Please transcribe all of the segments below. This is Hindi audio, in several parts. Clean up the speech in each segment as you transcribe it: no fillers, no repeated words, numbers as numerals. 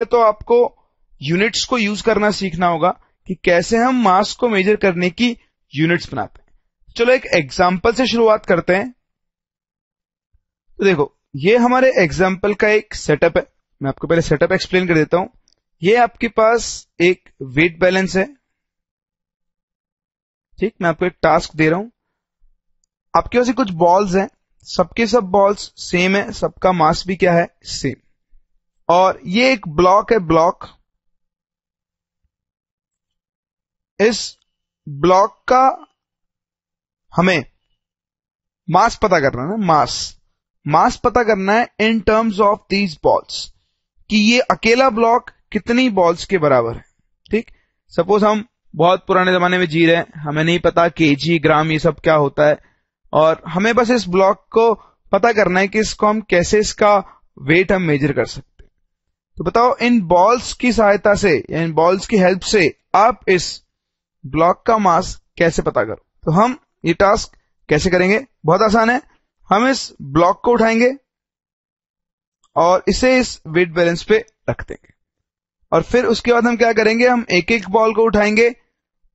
तो आपको यूनिट्स को यूज करना सीखना होगा कि कैसे हम मास को मेजर करने की यूनिट्स बनाते हैं। चलो एक एग्जांपल से शुरुआत करते हैं। तो देखो, ये हमारे एग्जांपल का एक सेटअप है। मैं आपको पहले सेटअप एक्सप्लेन कर देता हूं। ये आपके पास एक वेट बैलेंस है, ठीक। मैं आपको एक टास्क दे रहा हूं। आपके पास कुछ बॉल्स हैं, सबके सब बॉल्स सेम है, सबका मास भी क्या है, सेम। और ये एक ब्लॉक है, ब्लॉक। इस ब्लॉक का हमें मास पता करना है ना, मास पता करना है in terms of these balls, कि ये अकेला ब्लॉक कितनी बॉल्स के बराबर है, ठीक। सपोज हम बहुत पुराने जमाने में जी रहे हैं, हमें नहीं पता केजी, ग्राम ये सब क्या होता है, और हमें बस इस ब्लॉक को पता करना है कि इसको हम कैसे, इसका वेट हम मेजर कर सकते हैं। तो बताओ, इन बॉल्स की सहायता से या इन बॉल्स की हेल्प से आप इस ब्लॉक का मास कैसे पता करो। तो हम ये टास्क कैसे करेंगे, बहुत आसान है। हम इस ब्लॉक को उठाएंगे और इसे इस वेट बैलेंस पे रख देंगे, और फिर उसके बाद हम क्या करेंगे, हम एक एक बॉल को उठाएंगे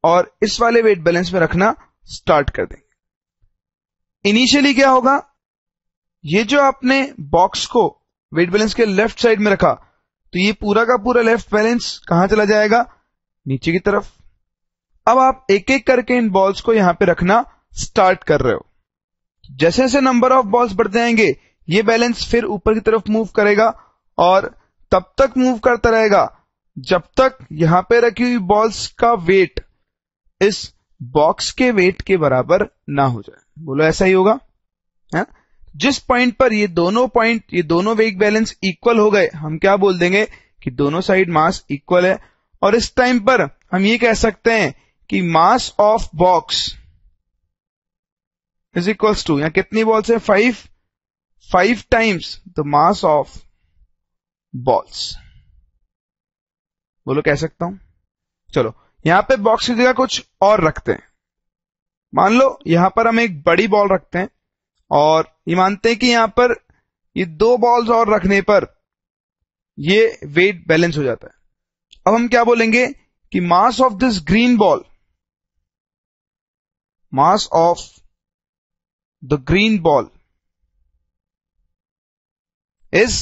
और इस वाले वेट बैलेंस में रखना स्टार्ट कर देंगे। इनिशियली क्या होगा, ये जो आपने बॉक्स को वेट बैलेंस के लेफ्ट साइड में रखा, तो ये पूरा का पूरा लेफ्ट बैलेंस कहां चला जाएगा, नीचे की तरफ। अब आप एक एक करके इन बॉल्स को यहां पे रखना स्टार्ट कर रहे हो। जैसे जैसे नंबर ऑफ बॉल्स बढ़ते जाएंगे, ये बैलेंस फिर ऊपर की तरफ मूव करेगा, और तब तक मूव करता रहेगा जब तक यहां पे रखी हुई बॉल्स का वेट इस बॉक्स के वेट के बराबर ना हो जाए। बोलो, ऐसा ही होगा, है? जिस पॉइंट पर ये दोनों वेट बैलेंस इक्वल हो गए, हम क्या बोल देंगे कि दोनों साइड मास इक्वल है। और इस टाइम पर हम ये कह सकते हैं कि mass of box is equals to, यहां कितनी बॉल्स है, 5 times the mass of balls. बोलो, कह सकता हूं। चलो, यहां पे बॉक्स की जगह कुछ और रखते हैं। मान लो यहां पर हम एक बड़ी बॉल रखते हैं, और ये मानते हैं कि यहां पर ये 2 बॉल्स और रखने पर ये वेट बैलेंस हो जाता है। अब हम क्या बोलेंगे कि mass of this green ball, mass of the green ball is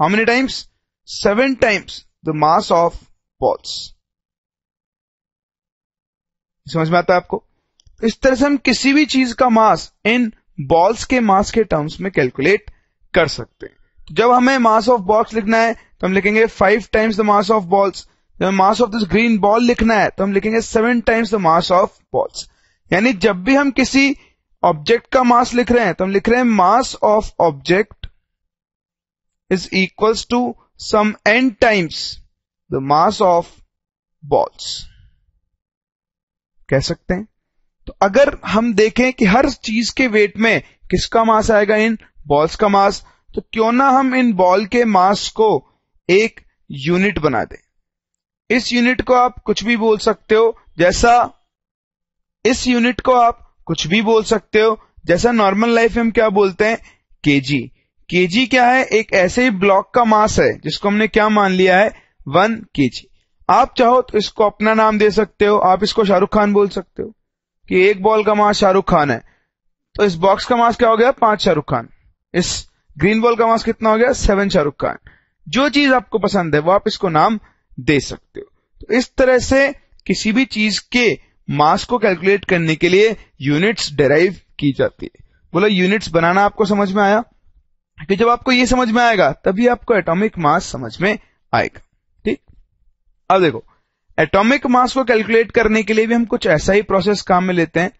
how many times, 7 times the mass of balls. समझ में आता है आपको? इस तरह से हम किसी भी चीज का मास इन बॉल्स के मास के टर्म्स में कैलकुलेट कर सकते हैं। तो जब हमें मास ऑफ बॉक्स लिखना है तो हम लिखेंगे 5 times the mass of balls. जब हमें mass of this green ball लिखना है तो हम लिखेंगे 7 times the mass of balls. यानी जब भी हम किसी ऑब्जेक्ट का मास लिख रहे हैं तो हम लिख रहे हैं mass of object is equals to sum n times the mass of balls, कह सकते हैं। तो अगर हम देखें कि हर चीज के वेट में किसका मास आएगा, इन बॉल्स का मास, तो क्यों ना हम इन बॉल के मास को एक यूनिट बना दें। इस यूनिट को आप कुछ भी बोल सकते हो, जैसा इस यूनिट को आप कुछ भी बोल सकते हो जैसा नॉर्मल लाइफ में हम क्या बोलते हैं, केजी। केजी क्या है, एक ऐसे ही ब्लॉक का मास है जिसको हमने क्या मान लिया है, 1 केजी। आप चाहो तो इसको अपना नाम दे सकते हो, आप इसको शाहरुख खान बोल सकते हो कि एक बॉल का मास शाहरुख खान है, तो इस बॉक्स का मास क्या हो गया, 5 शाहरुख खान। इस ग्रीन बॉल का मास कितना हो गया, 7 शाहरुख खान। जो चीज आपको पसंद है वो आप इसको नाम दे सकते हो। तो इस तरह से किसी भी चीज के मास को कैलकुलेट करने के लिए यूनिट्स डेराइव की जाती है। बोला, यूनिट्स बनाना आपको समझ में आया? कि जब आपको ये समझ में आएगा तभी आपको एटॉमिक मास समझ में आएगा, ठीक। अब देखो, एटॉमिक मास को कैलकुलेट करने के लिए भी हम कुछ ऐसा ही प्रोसेस काम में लेते हैं